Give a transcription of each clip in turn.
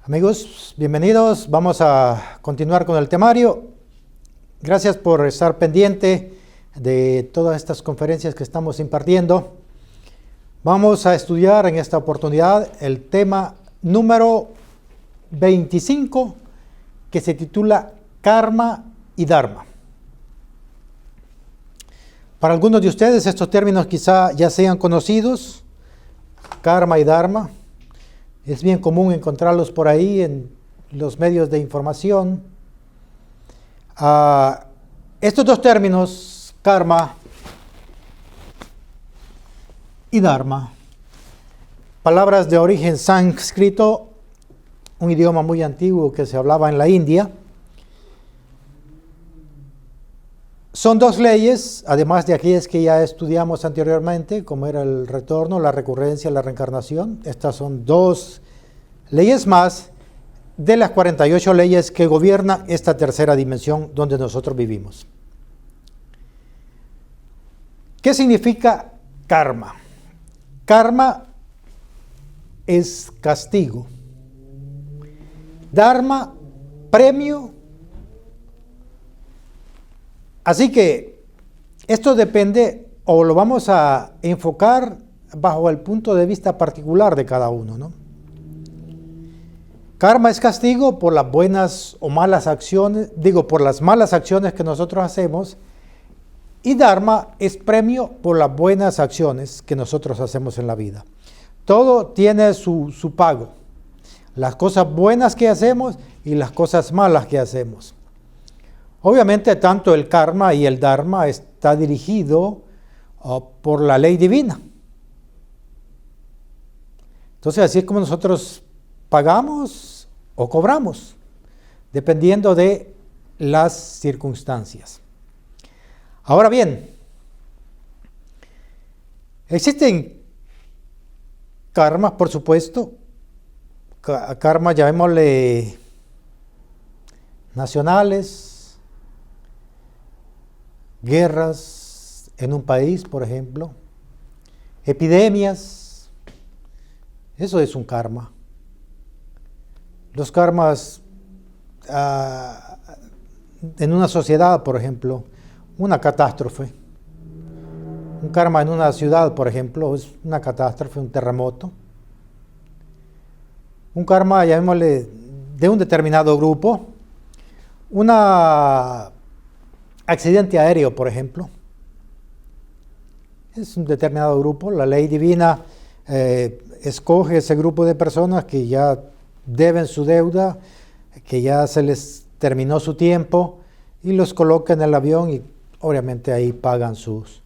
Amigos, bienvenidos. Vamos a continuar con el temario. Gracias por estar pendiente de todas estas conferencias que estamos impartiendo. Vamos a estudiar en esta oportunidad el tema número 25, que se titula Karma y Dharma. Para algunos de ustedes estos términos quizá ya sean conocidos, Karma y Dharma. Es bien común encontrarlos por ahí en los medios de información. Estos dos términos, Karma y Dharma, palabras de origen sánscrito, un idioma muy antiguo que se hablaba en la India. Son dos leyes, además de aquellas que ya estudiamos anteriormente, como era el retorno, la recurrencia, la reencarnación. Estas son dos leyes más de las 48 leyes que gobiernan esta tercera dimensión donde nosotros vivimos. ¿Qué significa karma? Karma es castigo. Dharma, premio. Así que esto depende, o lo vamos a enfocar bajo el punto de vista particular de cada uno, ¿no? Karma es castigo por las buenas o malas acciones, por las malas acciones que nosotros hacemos, y Dharma es premio por las buenas acciones que nosotros hacemos en la vida. Todo tiene su pago, las cosas buenas que hacemos y las cosas malas que hacemos. Obviamente, tanto el karma y el dharma está dirigido por la ley divina. Entonces, así es como nosotros pagamos o cobramos, dependiendo de las circunstancias. Ahora bien, existen karmas, por supuesto, karma, llamémosle nacionales, guerras en un país, por ejemplo, epidemias, eso es un karma. Los karmas en una sociedad, por ejemplo, una catástrofe. Un karma en una ciudad, por ejemplo, es una catástrofe, un terremoto. Un karma, llamémosle, de un determinado grupo, accidente aéreo, por ejemplo, es un determinado grupo. La ley divina escoge ese grupo de personas que ya deben su deuda, que ya se les terminó su tiempo, y los coloca en el avión y obviamente ahí pagan sus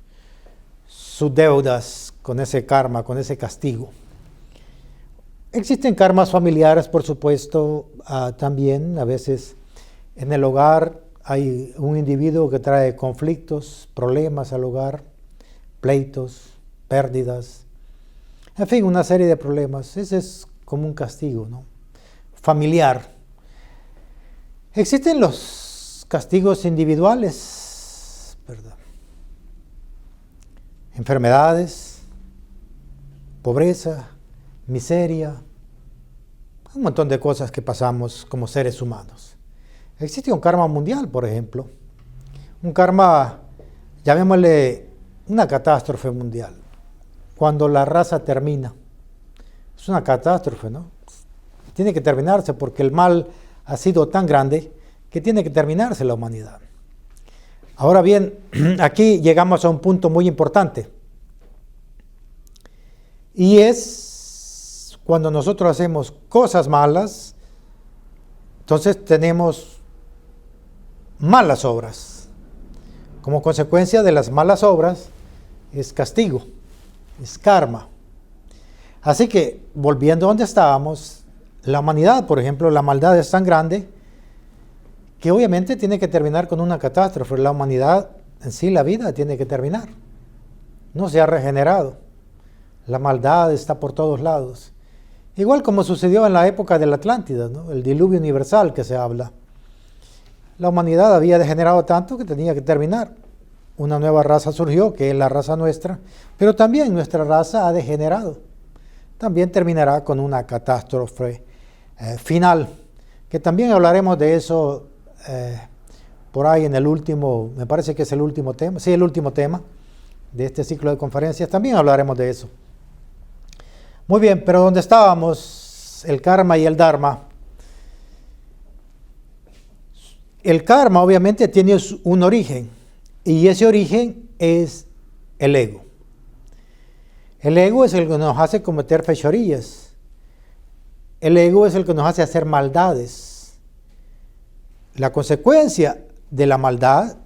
deudas con ese karma, con ese castigo. Existen karmas familiares, por supuesto, también. A veces en el hogar hay un individuo que trae conflictos, problemas al hogar, pleitos, pérdidas, en fin, una serie de problemas. Ese es como un castigo, ¿no? Familiar. Existen los castigos individuales, ¿verdad? Enfermedades, pobreza, miseria, un montón de cosas que pasamos como seres humanos. Existe un karma mundial, por ejemplo, un karma, llamémosle una catástrofe mundial, cuando la raza termina. Es una catástrofe, ¿no? Tiene que terminarse porque el mal ha sido tan grande que tiene que terminarse la humanidad. Ahora bien, aquí llegamos a un punto muy importante, y es cuando nosotros hacemos cosas malas, entonces tenemos malas obras. Como consecuencia de las malas obras es castigo, es karma. Así que, volviendo a donde estábamos, la humanidad, por ejemplo, la maldad es tan grande que obviamente tiene que terminar con una catástrofe. La humanidad en sí, la vida, tiene que terminar. No se ha regenerado. La maldad está por todos lados. Igual como sucedió en la época de la Atlántida, ¿no? El diluvio universal que se habla. La humanidad había degenerado tanto que tenía que terminar. Una nueva raza surgió, que es la raza nuestra, pero también nuestra raza ha degenerado. También terminará con una catástrofe final, que también hablaremos de eso por ahí en el último, me parece que es el último tema, sí, el último tema de este ciclo de conferencias, también hablaremos de eso. Muy bien, pero donde estábamos, el karma y el dharma. El karma obviamente tiene un origen, y ese origen es el ego. El ego es el que nos hace cometer fechorías. El ego es el que nos hace hacer maldades. La consecuencia de la maldad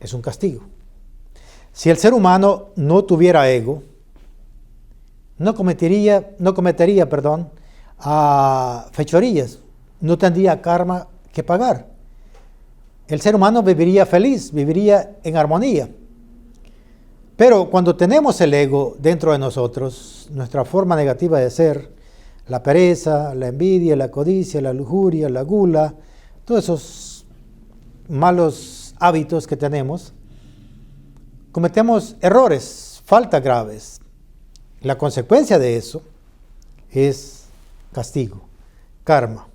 es un castigo. Si el ser humano no tuviera ego, no cometería, fechorías, no tendría karma que pagar. El ser humano viviría feliz, viviría en armonía. Pero cuando tenemos el ego dentro de nosotros, nuestra forma negativa de ser, la pereza, la envidia, la codicia, la lujuria, la gula, todos esos malos hábitos que tenemos, cometemos errores, faltas graves. La consecuencia de eso es castigo, karma.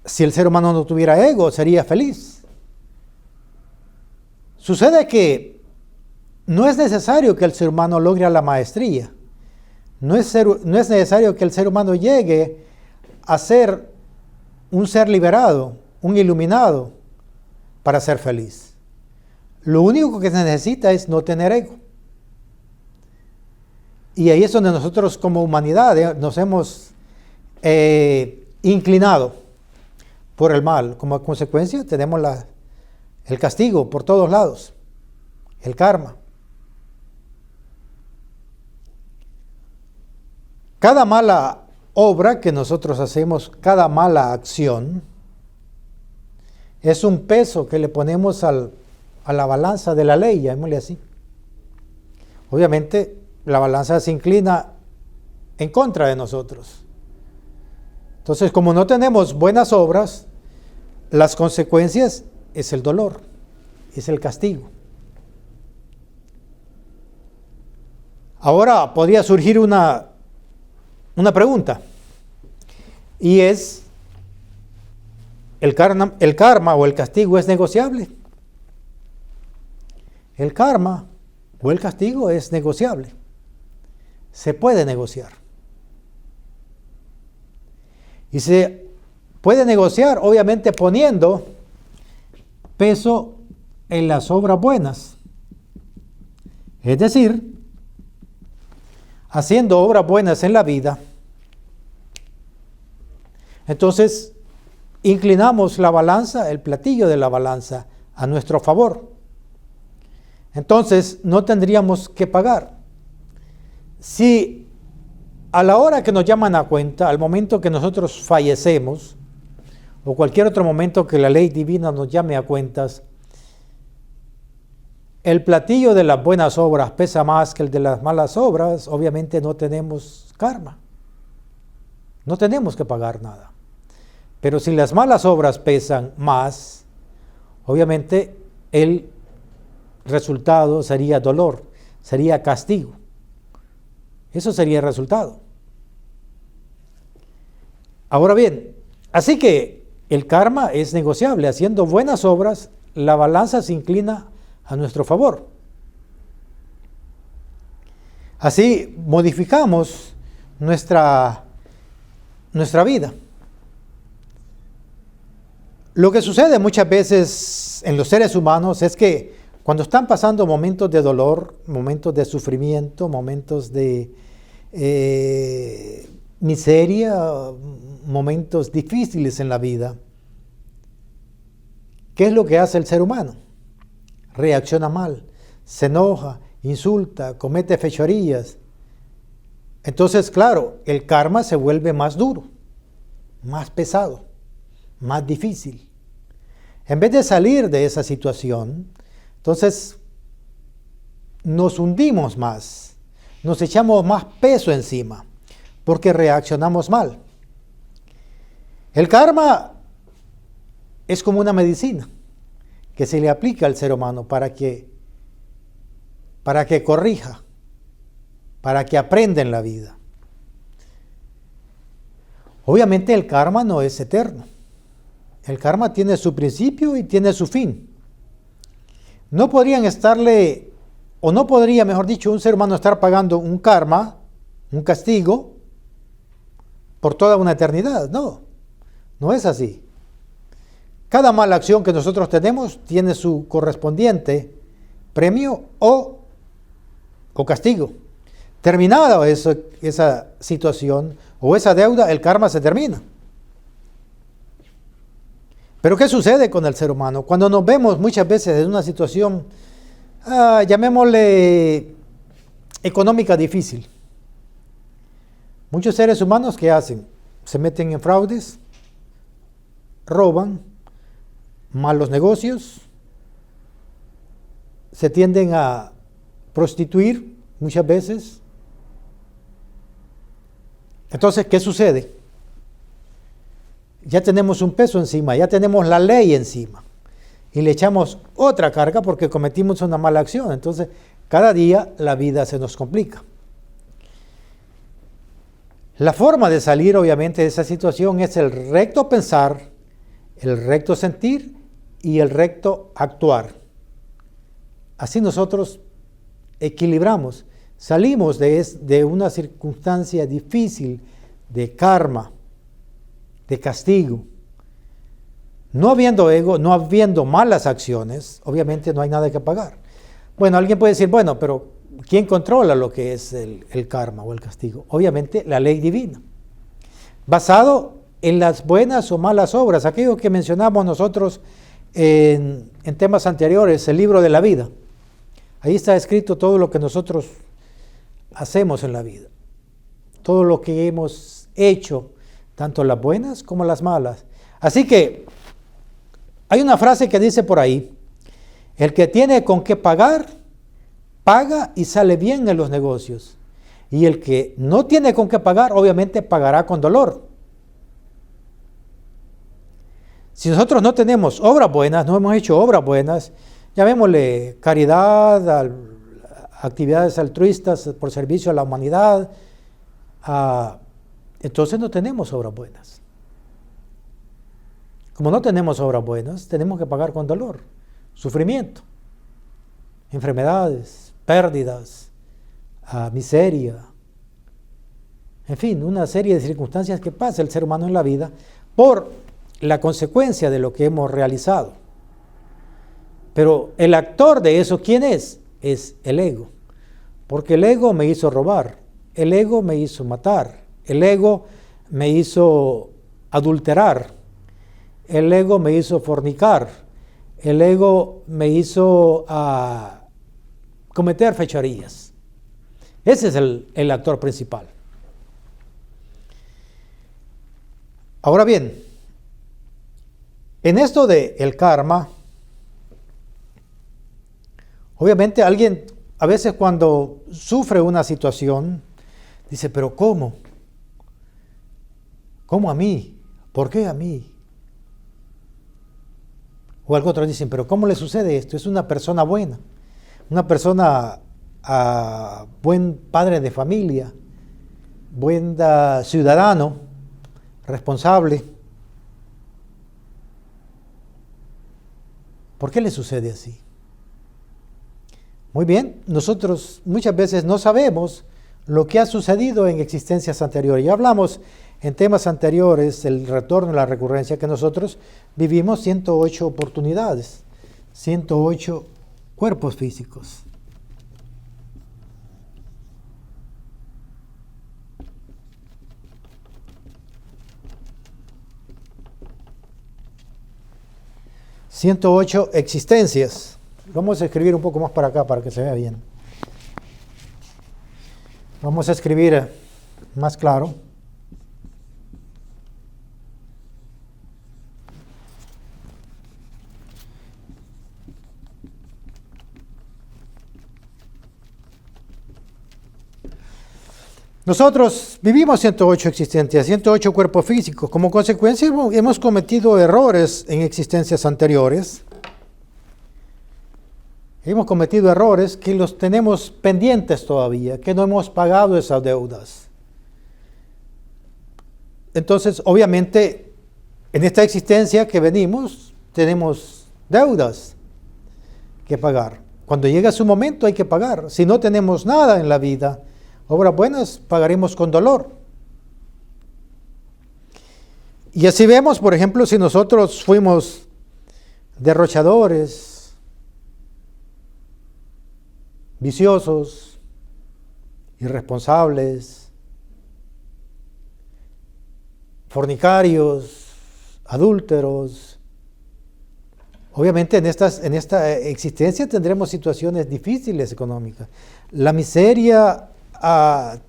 Si el ser humano no tuviera ego, sería feliz. Sucede que no es necesario que el ser humano logre la maestría. No es necesario que el ser humano llegue a ser un ser liberado, un iluminado, para ser feliz. Lo único que se necesita es no tener ego. Y ahí es donde nosotros como humanidad nos hemos inclinado por el mal. Como consecuencia tenemos el castigo por todos lados, el karma. Cada mala obra que nosotros hacemos, cada mala acción, es un peso que le ponemos a la balanza de la ley, llamémosle así. Obviamente, la balanza se inclina en contra de nosotros. Entonces, como no tenemos buenas obras, las consecuencias es el dolor, es el castigo. Ahora podría surgir una pregunta, y es, ¿el karma o el castigo es negociable? El karma o el castigo es negociable. Se puede negociar. Y se puede negociar, obviamente, poniendo peso en las obras buenas. Es decir, haciendo obras buenas en la vida. Entonces, inclinamos la balanza, el platillo de la balanza, a nuestro favor. Entonces, no tendríamos que pagar. Si a la hora que nos llaman a cuenta, al momento que nosotros fallecemos, o cualquier otro momento que la ley divina nos llame a cuentas, el platillo de las buenas obras pesa más que el de las malas obras, obviamente no tenemos karma. No tenemos que pagar nada. Pero si las malas obras pesan más, obviamente el resultado sería dolor, sería castigo. Eso sería el resultado. Ahora bien, así que el karma es negociable. Haciendo buenas obras, la balanza se inclina a nuestro favor. Así modificamos nuestra vida. Lo que sucede muchas veces en los seres humanos es que cuando están pasando momentos de dolor, momentos de sufrimiento, momentos de miseria, momentos difíciles en la vida, ¿qué es lo que hace el ser humano? Reacciona mal, se enoja, insulta, comete fechorías. Entonces, claro, el karma se vuelve más duro, más pesado, más difícil. En vez de salir de esa situación, entonces nos hundimos más, nos echamos más peso encima, porque reaccionamos mal. El karma es como una medicina que se le aplica al ser humano para que corrija, para que aprenda en la vida. Obviamente el karma no es eterno. El karma tiene su principio y tiene su fin. No podrían estarle, o no podría, mejor dicho, un ser humano estar pagando un karma, un castigo, por toda una eternidad. No, no es así. Cada mala acción que nosotros tenemos tiene su correspondiente premio o castigo. Terminada esa situación o esa deuda, el karma se termina. Pero ¿qué sucede con el ser humano? Cuando nos vemos muchas veces en una situación, llamémosle económica difícil. Muchos seres humanos, ¿qué hacen? Se meten en fraudes, roban, malos negocios, se tienden a prostituir muchas veces. Entonces, ¿qué sucede? Ya tenemos un peso encima, ya tenemos la ley encima y le echamos otra carga porque cometimos una mala acción. Entonces, cada día la vida se nos complica. La forma de salir, obviamente, de esa situación es el recto pensar, el recto sentir y el recto actuar. Así nosotros equilibramos, salimos de una circunstancia difícil de karma, de castigo. No habiendo ego, no habiendo malas acciones, obviamente no hay nada que pagar. Bueno, alguien puede decir, bueno, pero ¿quién controla lo que es el karma o el castigo? Obviamente la ley divina, basado en las buenas o malas obras, aquello que mencionamos nosotros en temas anteriores, el libro de la vida. Ahí está escrito todo lo que nosotros hacemos en la vida, todo lo que hemos hecho, tanto las buenas como las malas. Así que hay una frase que dice por ahí, el que tiene con qué pagar, paga y sale bien en los negocios. Y el que no tiene con qué pagar, obviamente pagará con dolor. Si nosotros no tenemos obras buenas, no hemos hecho obras buenas, llamémosle caridad, actividades altruistas por servicio a la humanidad, entonces no tenemos obras buenas. Como no tenemos obras buenas, tenemos que pagar con dolor, sufrimiento, enfermedades, pérdidas, miseria, en fin, una serie de circunstancias que pasa el ser humano en la vida por la consecuencia de lo que hemos realizado. Pero el actor de eso, ¿quién es? Es el ego. Porque el ego me hizo robar, el ego me hizo matar, el ego me hizo adulterar, el ego me hizo fornicar, el ego me hizo cometer fechorías. Ese es el actor principal. Ahora bien, en esto del karma, obviamente alguien a veces cuando sufre una situación, dice, pero ¿cómo? ¿Cómo a mí? ¿Por qué a mí? O algo otro dicen, pero ¿cómo le sucede esto? Es una persona buena, una persona buen padre de familia, buen ciudadano, responsable. ¿Por qué le sucede así? Muy bien, nosotros muchas veces no sabemos lo que ha sucedido en existencias anteriores. Ya hablamos en temas anteriores, el retorno, la recurrencia, que nosotros vivimos 108 oportunidades, 108 cuerpos físicos. ...108 existencias. Vamos a escribir un poco más para acá para que se vea bien. Vamos a escribir más claro. Nosotros vivimos 108 existencias, 108 cuerpos físicos. Como consecuencia hemos cometido errores en existencias anteriores. Hemos cometido errores que los tenemos pendientes todavía, que no hemos pagado esas deudas. entonces, obviamente, en esta existencia que venimos, tenemos deudas que pagar. Cuando llega su momento hay que pagar. Si no tenemos nada en la vida, obras buenas, pagaremos con dolor. Y así vemos, por ejemplo, si nosotros fuimos derrochadores, viciosos, irresponsables, fornicarios, adúlteros. Obviamente en esta existencia tendremos situaciones difíciles económicas. La miseria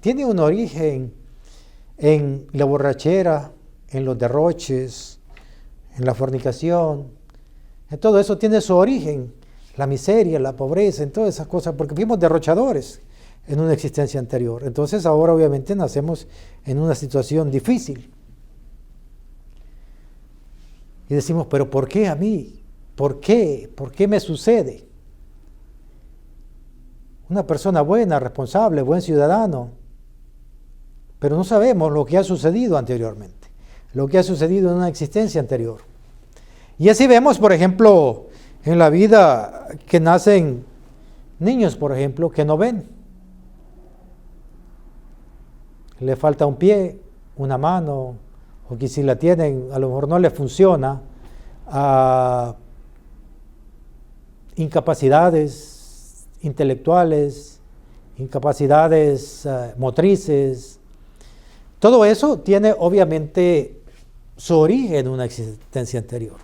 tiene un origen en la borrachera, en los derroches, en la fornicación. En todo eso tiene su origen, la miseria, la pobreza, en todas esas cosas, porque fuimos derrochadores en una existencia anterior. Entonces ahora obviamente nacemos en una situación difícil. Y decimos, pero ¿por qué a mí? ¿Por qué? ¿Por qué me sucede? Una persona buena, responsable, buen ciudadano, pero no sabemos lo que ha sucedido anteriormente, lo que ha sucedido en una existencia anterior. Y así vemos, por ejemplo, en la vida que nacen niños, por ejemplo, que no ven. Le falta un pie, una mano, o que si la tienen, a lo mejor no le funciona. Incapacidades intelectuales, incapacidades motrices. Todo eso tiene obviamente su origen en una existencia anterior.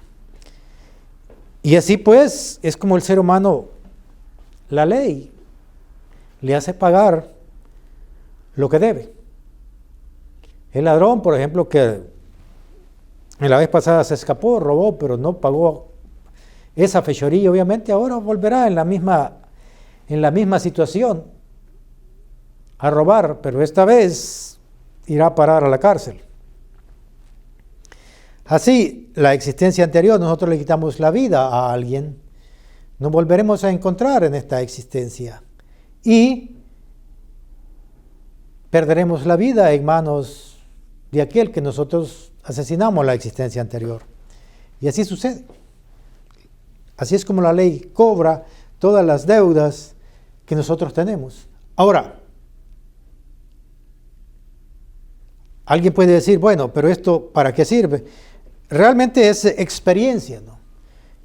Y así pues es como el ser humano, la ley le hace pagar lo que debe. El ladrón, por ejemplo, que en la vez pasada se escapó, robó, pero no pagó esa fechoría, obviamente ahora volverá en la misma situación a robar, pero esta vez irá a parar a la cárcel. Así, la existencia anterior, nosotros le quitamos la vida a alguien, nos volveremos a encontrar en esta existencia y perderemos la vida en manos de aquel que nosotros asesinamos la existencia anterior. Y así sucede. Así es como la ley cobra todas las deudas que nosotros tenemos. Ahora, alguien puede decir, bueno, pero esto ¿para qué sirve? Realmente es experiencia, ¿no?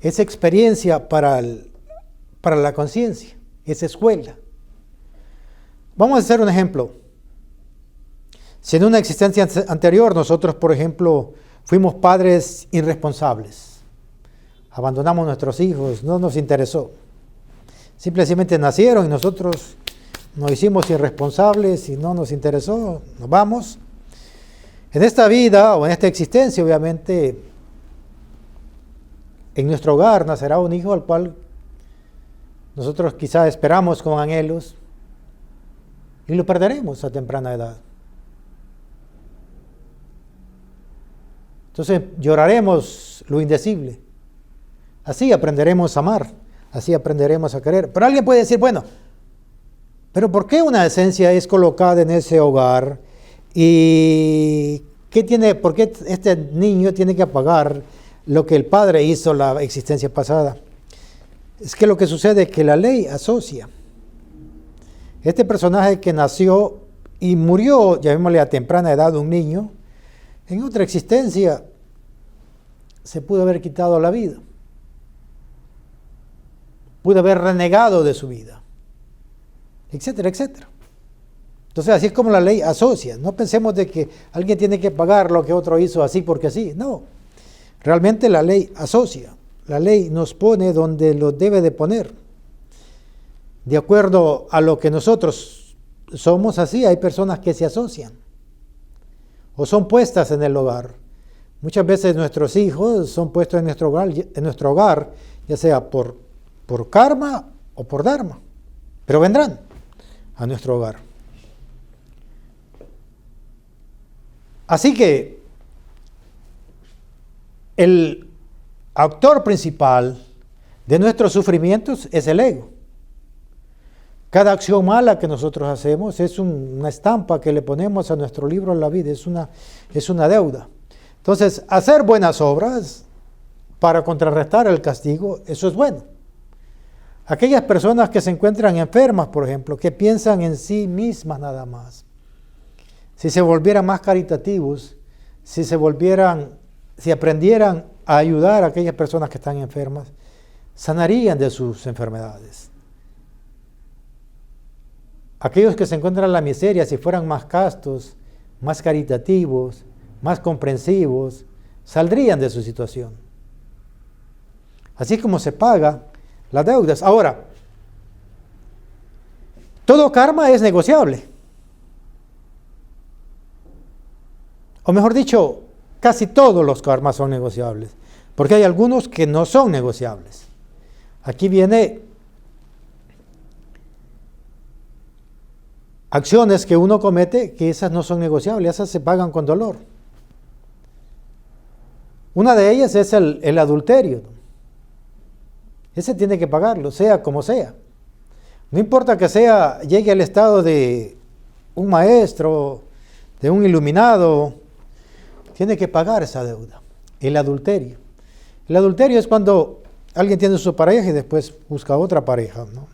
Es experiencia para la conciencia, es escuela. Vamos a hacer un ejemplo. Si en una existencia anterior nosotros, por ejemplo, fuimos padres irresponsables, abandonamos a nuestros hijos, no nos interesó, simplemente nacieron y nosotros nos hicimos irresponsables y no nos interesó, nos vamos. En esta vida o en esta existencia, obviamente, en nuestro hogar nacerá un hijo al cual nosotros quizá esperamos con anhelos y lo perderemos a temprana edad. Entonces lloraremos lo indecible. Así aprenderemos a amar, así aprenderemos a querer. Pero alguien puede decir, bueno, pero ¿por qué una esencia es colocada en ese hogar? ¿Y por qué este niño tiene que pagar lo que el padre hizo la existencia pasada? Es que lo que sucede es que la ley asocia. Este personaje que nació y murió, llamémosle a temprana edad, un niño, en otra existencia se pudo haber quitado la vida. Pudo haber renegado de su vida, etcétera, etcétera. Entonces así es como la ley asocia. No pensemos de que alguien tiene que pagar lo que otro hizo así porque así. No, realmente la ley asocia. La ley nos pone donde lo debe de poner. De acuerdo a lo que nosotros somos así, hay personas que se asocian o son puestas en el hogar. Muchas veces nuestros hijos son puestos en nuestro hogar, ya sea por karma o por dharma, pero vendrán a nuestro hogar. Así que el actor principal de nuestros sufrimientos es el ego. Cada acción mala que nosotros hacemos es una estampa que le ponemos a nuestro libro en la vida, es una deuda. Entonces, hacer buenas obras para contrarrestar el castigo, eso es bueno. Aquellas personas que se encuentran enfermas, por ejemplo, que piensan en sí mismas nada más, si se volvieran más caritativos, si aprendieran a ayudar a aquellas personas que están enfermas, sanarían de sus enfermedades. Aquellos que se encuentran en la miseria, si fueran más castos, más caritativos, más comprensivos, saldrían de su situación. Así como se paga las deudas. Ahora, todo karma es negociable. O mejor dicho, casi todos los karmas son negociables, porque hay algunos que no son negociables. Aquí viene acciones que uno comete que esas no son negociables, esas se pagan con dolor. Una de ellas es el adulterio. Ese tiene que pagarlo, sea como sea. No importa que llegue al estado de un maestro, de un iluminado, tiene que pagar esa deuda, el adulterio. El adulterio es cuando alguien tiene su pareja y después busca otra pareja, ¿no?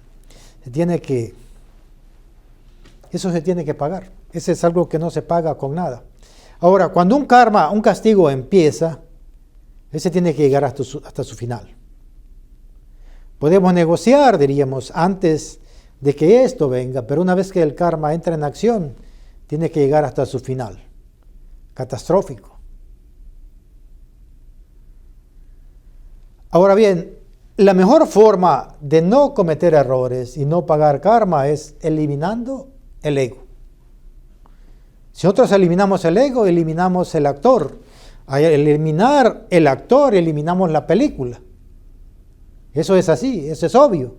Eso se tiene que pagar. Ese es algo que no se paga con nada. Ahora, cuando un castigo empieza, ese tiene que llegar hasta su final. Podemos negociar, diríamos, antes de que esto venga, pero una vez que el karma entra en acción, tiene que llegar hasta su final, catastrófico. Ahora bien, la mejor forma de no cometer errores y no pagar karma es eliminando el ego. Si nosotros eliminamos el ego, eliminamos el actor. Al eliminar el actor, eliminamos la película. Eso es así, eso es obvio.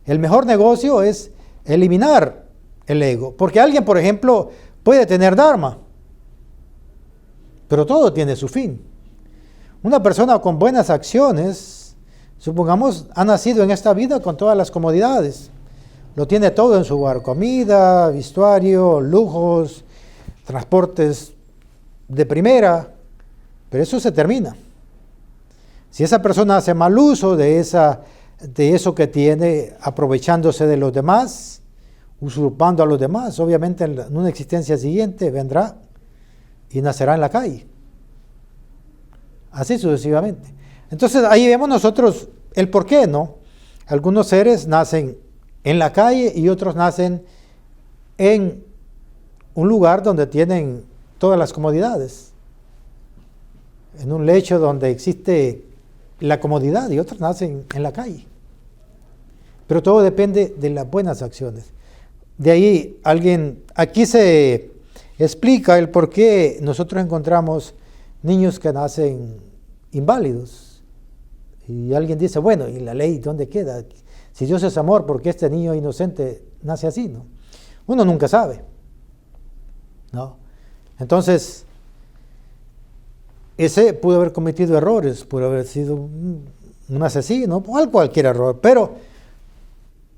El mejor negocio es eliminar el ego. Porque alguien, por ejemplo, puede tener dharma, pero todo tiene su fin. Una persona con buenas acciones, supongamos, ha nacido en esta vida con todas las comodidades. Lo tiene todo en su hogar: comida, vestuario, lujos, transportes de primera, pero eso se termina. Si esa persona hace mal uso de eso que tiene, aprovechándose de los demás, usurpando a los demás, obviamente en una existencia siguiente vendrá y nacerá en la calle. Así sucesivamente. Entonces ahí vemos nosotros el por qué, ¿no? Algunos seres nacen en la calle y otros nacen en un lugar donde tienen todas las comodidades. En un lecho donde existe la comodidad, y otros nacen en la calle. Pero todo depende de las buenas acciones. De ahí aquí se explica el por qué nosotros encontramos niños que nacen inválidos. Y alguien dice, bueno, ¿y la ley dónde queda? Si Dios es amor, ¿por qué este niño inocente nace así, no? Uno nunca sabe, ¿no? Entonces, ese pudo haber cometido errores, pudo haber sido un asesino, cualquier error. Pero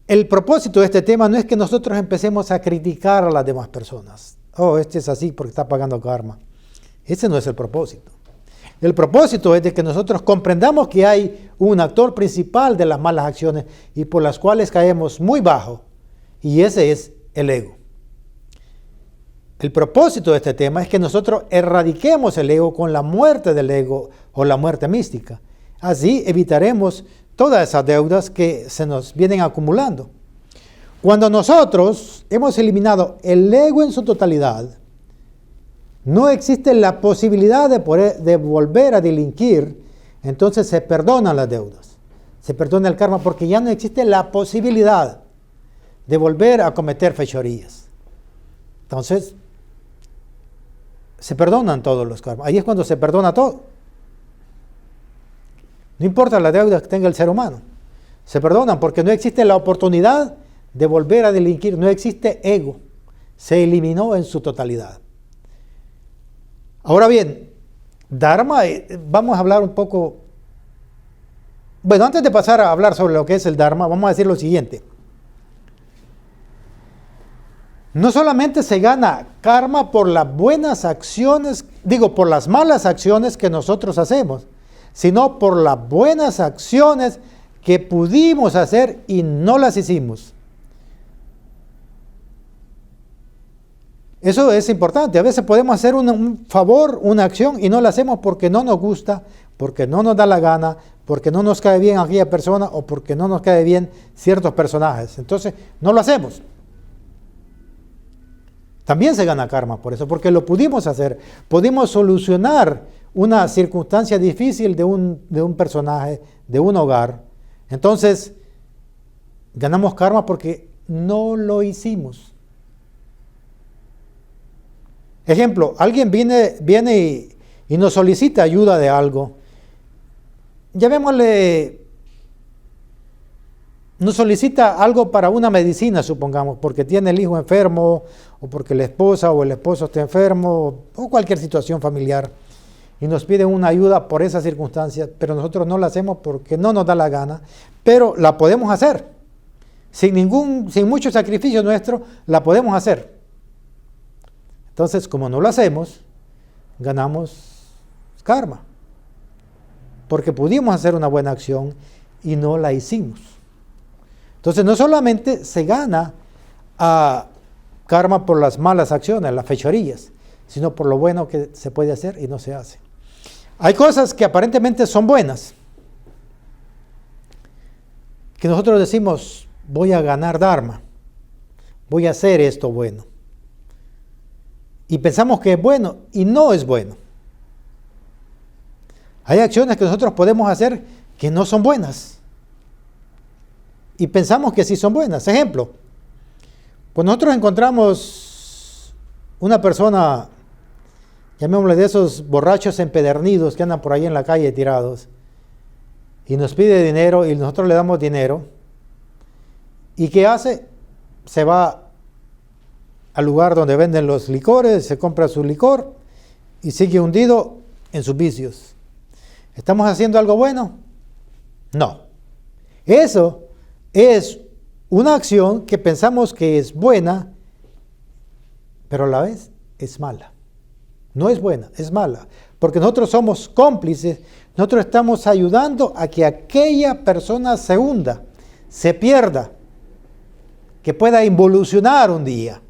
el propósito de este tema no es que nosotros empecemos a criticar a las demás personas. Oh, este es así porque está pagando karma. Ese no es el propósito. El propósito es de que nosotros comprendamos que hay un actor principal de las malas acciones y por las cuales caemos muy bajo, y ese es el ego. El propósito de este tema es que nosotros erradiquemos el ego con la muerte del ego o la muerte mística. Así evitaremos todas esas deudas que se nos vienen acumulando. Cuando nosotros hemos eliminado el ego en su totalidad, no existe la posibilidad de volver a delinquir, entonces se perdonan las deudas, se perdona el karma, porque ya no existe la posibilidad de volver a cometer fechorías. Entonces, se perdonan todos los karmas. Ahí es cuando se perdona todo. No importa la deuda que tenga el ser humano, se perdonan porque no existe la oportunidad de volver a delinquir, no existe ego, se eliminó en su totalidad. Ahora bien, Dharma, vamos a hablar un poco. Bueno, antes de pasar a hablar sobre lo que es el Dharma, vamos a decir lo siguiente. No solamente se gana karma por las buenas acciones, por las malas acciones que nosotros hacemos, sino por las buenas acciones que pudimos hacer y no las hicimos. Eso es importante. A veces podemos hacer un favor, una acción, y no la hacemos porque no nos gusta, porque no nos da la gana, porque no nos cae bien aquella persona o porque no nos cae bien ciertos personajes. Entonces, no lo hacemos. También se gana karma por eso, porque lo pudimos hacer. Pudimos solucionar una circunstancia difícil de un personaje, de un hogar. Entonces, ganamos karma porque no lo hicimos. Ejemplo, alguien viene y nos solicita ayuda de algo. Llamémosle, nos solicita algo para una medicina, supongamos, porque tiene el hijo enfermo, o porque la esposa o el esposo está enfermo, o cualquier situación familiar, y nos piden una ayuda por esa circunstancia, pero nosotros no la hacemos porque no nos da la gana, pero la podemos hacer. Sin mucho sacrificio nuestro, la podemos hacer. Entonces, como no lo hacemos, ganamos karma. Porque pudimos hacer una buena acción y no la hicimos. Entonces, no solamente se gana karma por las malas acciones, las fechorías, sino por lo bueno que se puede hacer y no se hace. Hay cosas que aparentemente son buenas, que nosotros decimos, voy a ganar dharma, voy a hacer esto bueno. Y pensamos que es bueno y no es bueno. Hay acciones que nosotros podemos hacer que no son buenas. Y pensamos que sí son buenas. Ejemplo, cuando nosotros encontramos una persona, llamémosle de esos borrachos empedernidos que andan por ahí en la calle tirados, y nos pide dinero y nosotros le damos dinero, ¿y qué hace? Se va al lugar donde venden los licores, se compra su licor y sigue hundido en sus vicios. ¿Estamos haciendo algo bueno? No. Eso es una acción que pensamos que es buena, pero a la vez es mala. No es buena, es mala. Porque nosotros somos cómplices, nosotros estamos ayudando a que aquella persona se hunda, se pierda, que pueda involucionar un día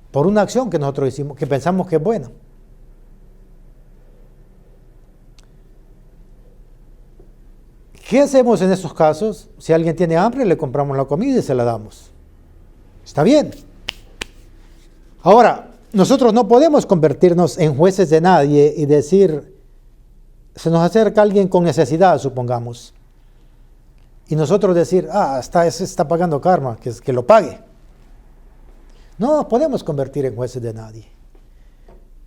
por una acción que nosotros hicimos, que pensamos que es buena. ¿Qué hacemos en esos casos? Si alguien tiene hambre, le compramos la comida y se la damos. Está bien. Ahora, nosotros no podemos convertirnos en jueces de nadie y decir, se nos acerca alguien con necesidad, supongamos, y nosotros decir, ese está pagando karma, que lo pague. No nos podemos convertir en jueces de nadie.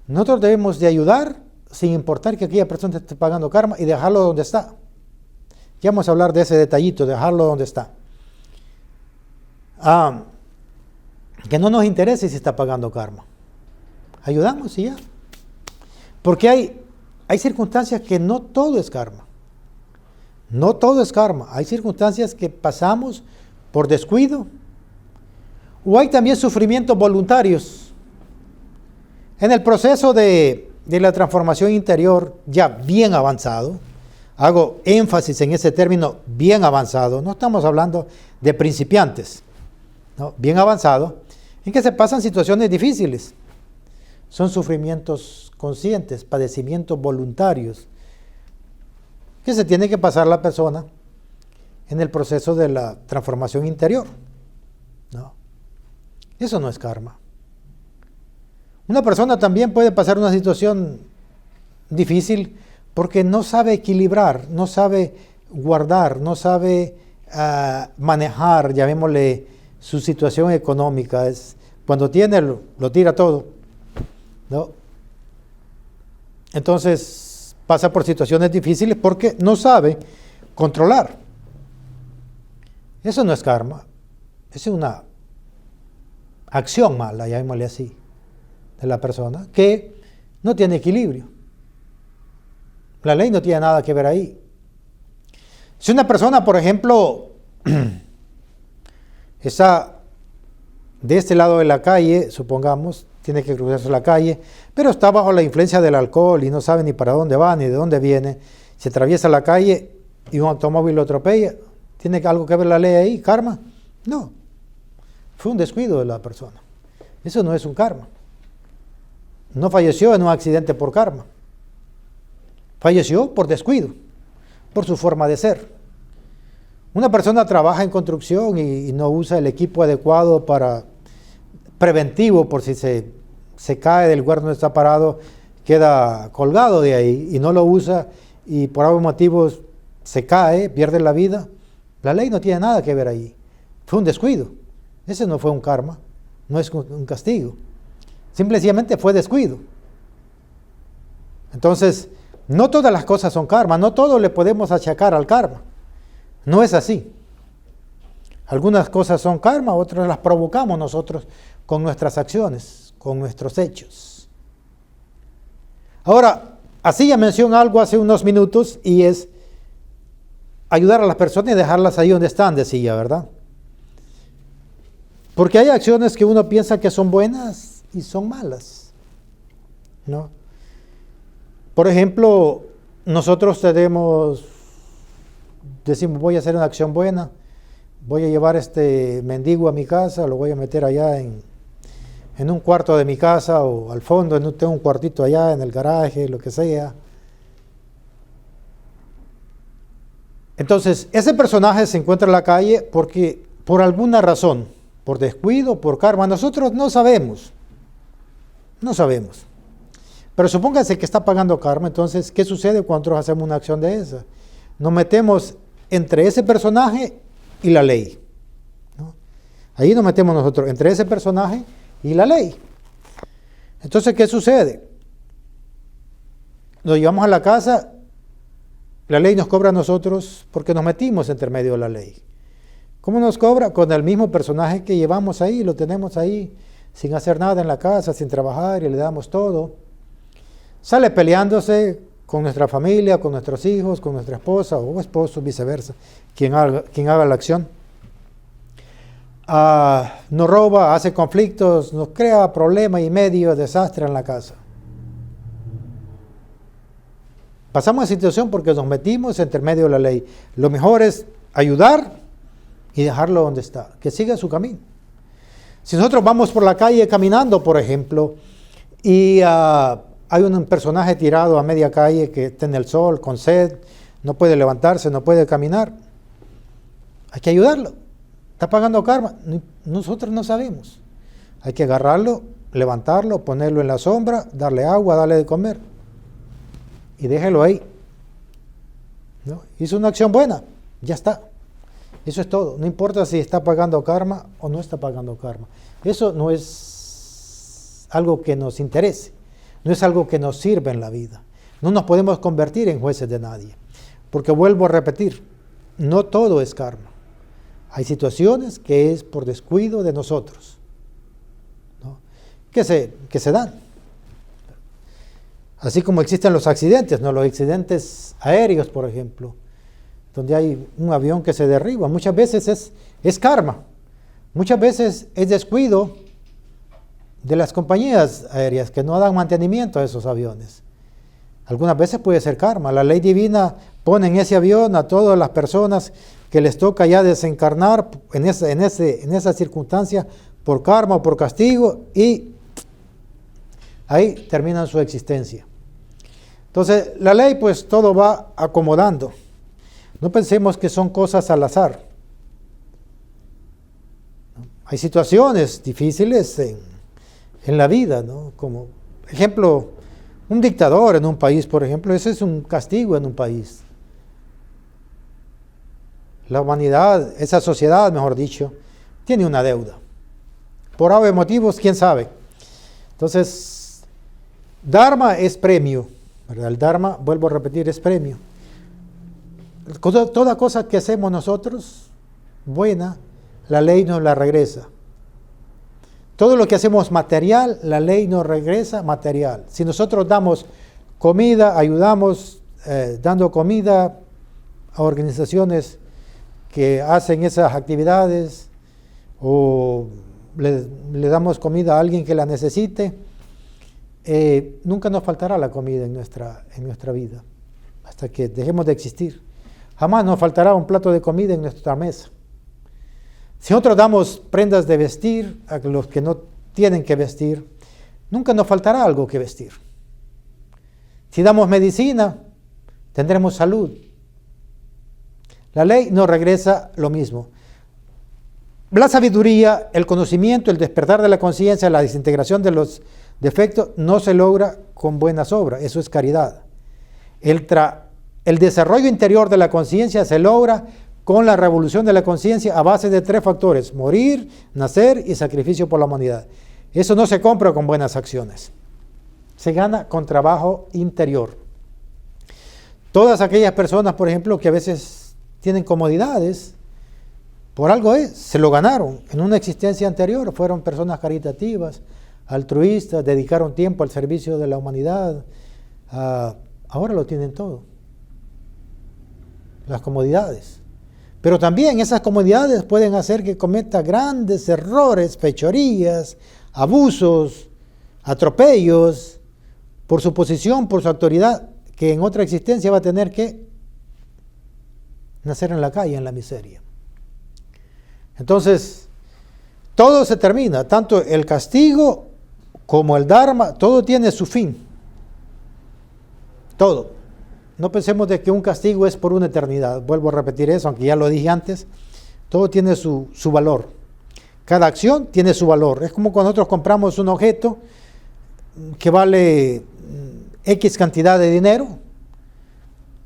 Nosotros debemos de ayudar sin importar que aquella persona esté pagando karma y dejarlo donde está. Ya vamos a hablar de ese detallito, dejarlo donde está. Que no nos interese si está pagando karma. Ayudamos y ya. Porque hay circunstancias que no todo es karma. No todo es karma. Hay circunstancias que pasamos por descuido. O hay también sufrimientos voluntarios. En el proceso de la transformación interior ya bien avanzado, hago énfasis en ese término bien avanzado, no estamos hablando de principiantes, ¿no? Bien avanzado, en que se pasan situaciones difíciles. Son sufrimientos conscientes, padecimientos voluntarios, que se tiene que pasar la persona en el proceso de la transformación interior, ¿no? Eso no es karma. Una persona también puede pasar una situación difícil porque no sabe equilibrar, no sabe guardar, no sabe manejar, llamémosle, su situación económica. Cuando tiene, lo tira todo, ¿no? Entonces pasa por situaciones difíciles porque no sabe controlar. Eso no es karma, es una acción mala, llamémosle así, de la persona que no tiene equilibrio. La ley no tiene nada que ver ahí. Si una persona, por ejemplo, está de este lado de la calle, supongamos, tiene que cruzarse la calle, pero está bajo la influencia del alcohol y no sabe ni para dónde va ni de dónde viene, se atraviesa la calle y un automóvil lo atropella, ¿tiene algo que ver la ley ahí? ¿Karma? No, fue un descuido de la persona. Eso no es un karma. No falleció en un accidente por karma. Falleció por descuido, por su forma de ser. Una persona trabaja en construcción y no usa el equipo adecuado para preventivo, por si se cae del lugar donde está parado, queda colgado de ahí y no lo usa y por algún motivo se cae, pierde la vida. La ley no tiene nada que ver ahí. Fue un descuido. Ese no fue un karma, no es un castigo. Simplemente fue descuido. Entonces, no todas las cosas son karma, no todo le podemos achacar al karma. No es así. Algunas cosas son karma, otras las provocamos nosotros con nuestras acciones, con nuestros hechos. Ahora, así ya mencioné algo hace unos minutos y es ayudar a las personas y dejarlas ahí donde están, decía, ¿verdad? Porque hay acciones que uno piensa que son buenas y son malas, ¿no? Por ejemplo, nosotros decimos, voy a hacer una acción buena, voy a llevar este mendigo a mi casa, lo voy a meter allá en un cuarto de mi casa o al fondo, tengo un cuartito allá en el garaje, lo que sea. Entonces, ese personaje se encuentra en la calle porque por alguna razón, por descuido, por karma, nosotros no sabemos. Pero supóngase que está pagando karma, entonces, ¿qué sucede cuando nosotros hacemos una acción de esa? Nos metemos entre ese personaje y la ley, ¿no? Ahí nos metemos nosotros, entre ese personaje y la ley. Entonces, ¿qué sucede? Nos llevamos a la casa, la ley nos cobra a nosotros porque nos metimos entre medio de la ley. ¿Cómo nos cobra? Con el mismo personaje que llevamos ahí, lo tenemos ahí, sin hacer nada en la casa, sin trabajar, y le damos todo. Sale peleándose con nuestra familia, con nuestros hijos, con nuestra esposa o esposo, viceversa, quien haga la acción. Nos roba, hace conflictos, nos crea problemas y medio, desastre en la casa. Pasamos a situación porque nos metimos entre medio de la ley. Lo mejor es ayudar y dejarlo donde está, que siga su camino. Si nosotros vamos por la calle caminando, por ejemplo, y hay un personaje tirado a media calle que está en el sol, con sed, no puede levantarse, no puede caminar, hay que ayudarlo. Está pagando karma. Nosotros no sabemos. Hay que agarrarlo, levantarlo, ponerlo en la sombra, darle agua, darle de comer. Y déjelo ahí, ¿no? Hizo una acción buena, ya está. Eso es todo. No importa si está pagando karma o no está pagando karma. Eso no es algo que nos interese. No es algo que nos sirva en la vida. No nos podemos convertir en jueces de nadie. Porque vuelvo a repetir, no todo es karma. Hay situaciones que es por descuido de nosotros, ¿no? que se dan. Así como existen los accidentes, ¿no? Los accidentes aéreos, por ejemplo, donde hay un avión que se derriba. Muchas veces es karma. Muchas veces es descuido de las compañías aéreas que no dan mantenimiento a esos aviones. Algunas veces puede ser karma. La ley divina pone en ese avión a todas las personas que les toca ya desencarnar en esa circunstancia por karma o por castigo y ahí terminan su existencia. Entonces, la ley pues todo va acomodando. No pensemos que son cosas al azar. Hay situaciones difíciles en la vida, ¿no? Como ejemplo, un dictador en un país, por ejemplo, ese es un castigo en un país. La humanidad, esa sociedad, mejor dicho, tiene una deuda. Por algún motivos, quién sabe. Entonces, Dharma es premio, ¿verdad? El Dharma, vuelvo a repetir, es premio. Toda cosa que hacemos nosotros, buena, la ley nos la regresa. Todo lo que hacemos material, la ley nos regresa material. Si nosotros damos comida, ayudamos dando comida a organizaciones que hacen esas actividades, o le damos comida a alguien que la necesite, nunca nos faltará la comida en nuestra vida, hasta que dejemos de existir. Jamás nos faltará un plato de comida en nuestra mesa. Si nosotros damos prendas de vestir a los que no tienen que vestir, nunca nos faltará algo que vestir. Si damos medicina, tendremos salud. La ley nos regresa lo mismo. La sabiduría, el conocimiento, el despertar de la conciencia, la desintegración de los defectos no se logra con buenas obras, eso es caridad. El desarrollo interior de la conciencia se logra con la revolución de la conciencia a base de 3 factores: morir, nacer y sacrificio por la humanidad. Eso no se compra con buenas acciones, se gana con trabajo interior. Todas aquellas personas, por ejemplo, que a veces tienen comodidades, por algo se lo ganaron. En una existencia anterior fueron personas caritativas, altruistas, dedicaron tiempo al servicio de la humanidad. Ahora lo tienen todo, las comodidades. Pero también esas comodidades pueden hacer que cometa grandes errores, fechorías, abusos, atropellos, por su posición, por su autoridad, que en otra existencia va a tener que nacer en la calle, en la miseria. Entonces, todo se termina, tanto el castigo como el dharma, todo tiene su fin. Todo. No pensemos de que un castigo es por una eternidad. Vuelvo a repetir eso, aunque ya lo dije antes. Todo tiene su valor. Cada acción tiene su valor. Es como cuando nosotros compramos un objeto que vale X cantidad de dinero.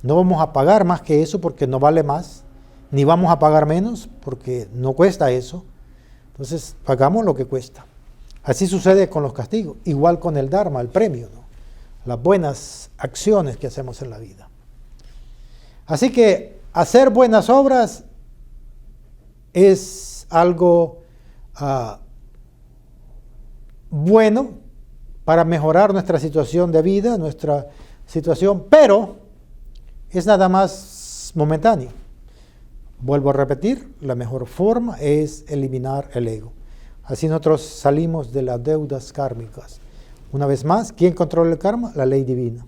No vamos a pagar más que eso porque no vale más. Ni vamos a pagar menos porque no cuesta eso. Entonces, pagamos lo que cuesta. Así sucede con los castigos. Igual con el dharma, el premio, ¿no? Las buenas acciones que hacemos en la vida. Así que hacer buenas obras es algo bueno para mejorar nuestra situación de vida, nuestra situación, pero es nada más momentáneo. Vuelvo a repetir, la mejor forma es eliminar el ego. Así nosotros salimos de las deudas kármicas. Una vez más, ¿quién controla el karma? La ley divina.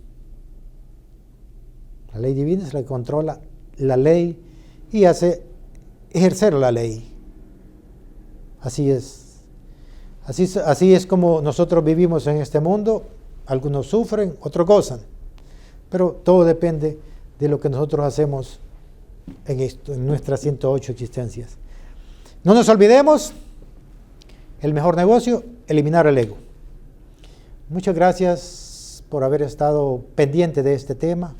La ley divina es la que controla la ley y hace ejercer la ley. Así es. Así es como nosotros vivimos en este mundo. Algunos sufren, otros gozan. Pero todo depende de lo que nosotros hacemos en nuestras 108 existencias. No nos olvidemos, el mejor negocio, eliminar el ego. Muchas gracias por haber estado pendiente de este tema.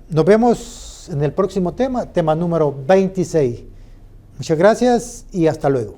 Nos vemos en el próximo tema número 26. Muchas gracias y hasta luego.